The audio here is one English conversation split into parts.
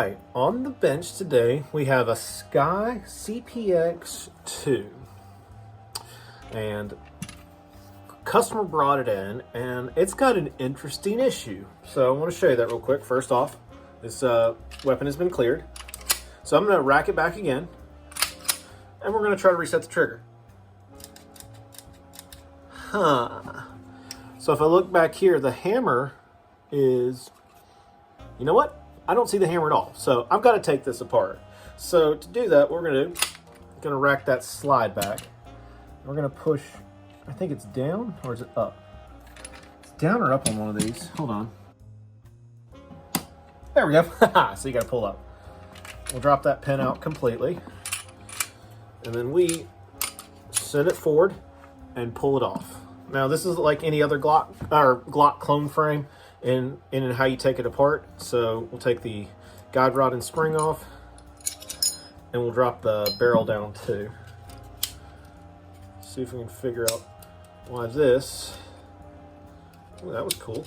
right, on the bench today we have a Sky CPX-2, and customer brought it in and it's got an interesting issue. So I want to show you that real quick. First off, this weapon has been cleared. So I'm going to rack it back again and we're going to try to reset the trigger. So if I look back here, the hammer is, you know what? I don't see the hammer at all. So I've got to take this apart. So to do that, we're going to rack that slide back. We're going to push, I think it's down, or is it up? It's down or up on one of these. Hold on. There we go. So you got to pull up. We'll drop that pin out completely. And then we send it forward and pull it off. Now this is like any other Glock clone frame in how you take it apart. So we'll take the guide rod and spring off and we'll drop the barrel down too. See if we can figure out why this. Oh, that was cool.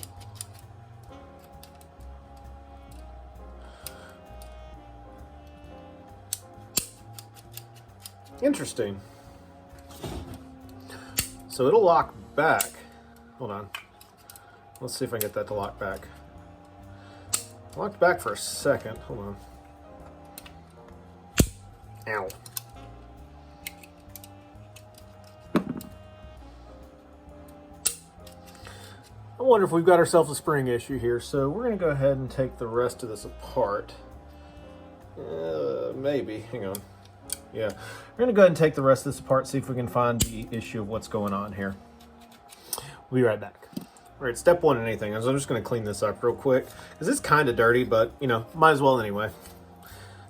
Interesting. So it'll lock back. Hold on. Let's see if I can get that to lock back. Locked back for a second. Hold on. Ow. I wonder if we've got ourselves a spring issue here. So we're going to go ahead and take the rest of this apart. Maybe. Hang on. Yeah. We're going to go ahead and take the rest of this apart, see if we can find the issue of what's going on here. We'll be right back. All right, step one in anything is I'm just going to clean this up real quick because it's kind of dirty, but, you know, might as well anyway.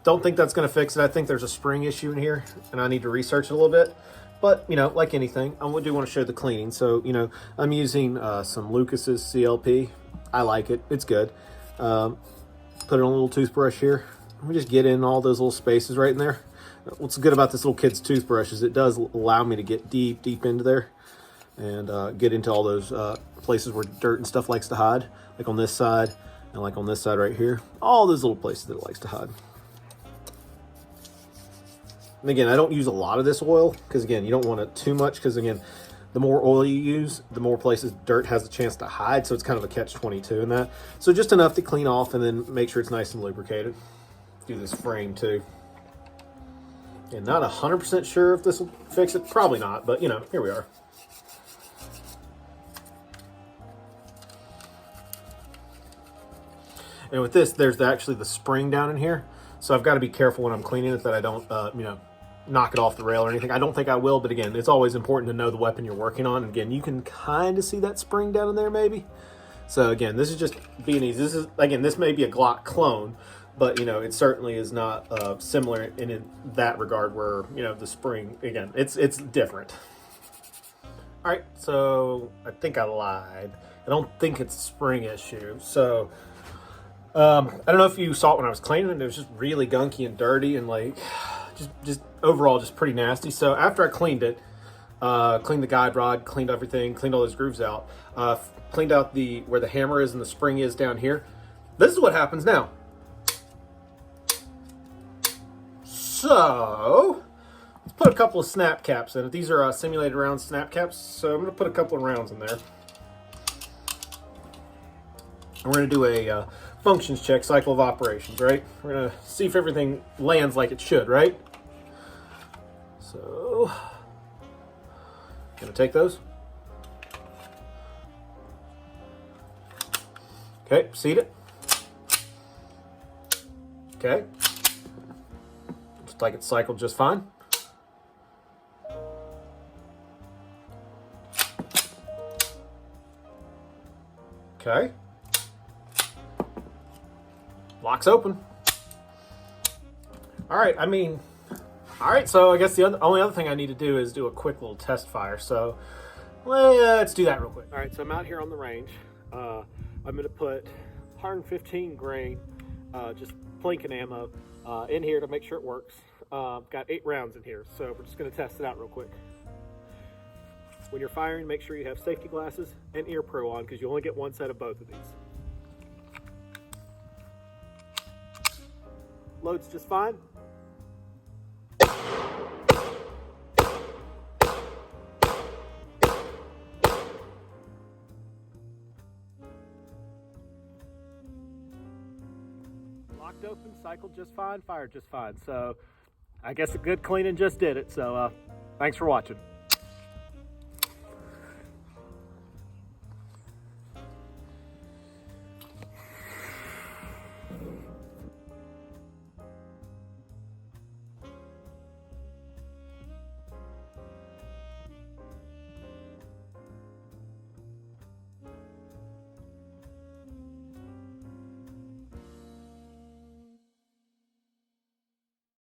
Don't think that's going to fix it. I think there's a spring issue in here, and I need to research it a little bit. But, you know, like anything, I do want to show the cleaning. So, you know, I'm using some Lucas's CLP. I like it. It's good. Put it on a little toothbrush here. We just get in all those little spaces right in there. What's good about this little kid's toothbrush is it does allow me to get deep into there and get into all those places where dirt and stuff likes to hide, like on this side and like on this side right here. All those little places that it likes to hide. And again, I don't use a lot of this oil because, again, you don't want it too much because, again, the more oil you use, the more places dirt has a chance to hide. So it's kind of a catch-22 in that. So just enough to clean off and then make sure it's nice and lubricated. Do this frame too. And not 100% sure if this will fix it. Probably not, but, you know, here we are. And with this, there's actually the spring down in here. So I've got to be careful when I'm cleaning it that I don't, you know, knock it off the rail or anything. I don't think I will, but again, it's always important to know the weapon you're working on. And again, you can kind of see that spring down in there maybe. So again, this is just being easy. This is, again, this may be a Glock clone, but, you know, it certainly is not similar in that regard where, you know, the spring, again, it's different. All right, so I think I lied. I don't think it's a spring issue. So I don't know if you saw it when I was cleaning it. It was just really gunky and dirty and like just overall just pretty nasty. So after I cleaned it, cleaned the guide rod, cleaned everything, cleaned all those grooves out, cleaned out where the hammer is and the spring is down here. This is what happens now. So let's put a couple of snap caps in it. These are simulated round snap caps. So I'm going to put a couple of rounds in there. And we're going to do a functions check, cycle of operations, right? We're going to see if everything lands like it should, right? So, going to take those. Okay, seat it. Okay. Looks like it's cycled just fine. Okay. Locks open. All right, all right, so I guess the only other thing I need to do is do a quick little test fire. So let's do that real quick. All right, so I'm out here on the range. I'm gonna put 115 grain, just Plinkin ammo in here to make sure it works. Got 8 rounds in here, so we're just gonna test it out real quick. When you're firing, make sure you have safety glasses and ear pro on because you only get one set of both of these. loads just fine. Locked open, cycled just fine, fired just fine. So I guess a good cleaning just did it. So thanks for watching.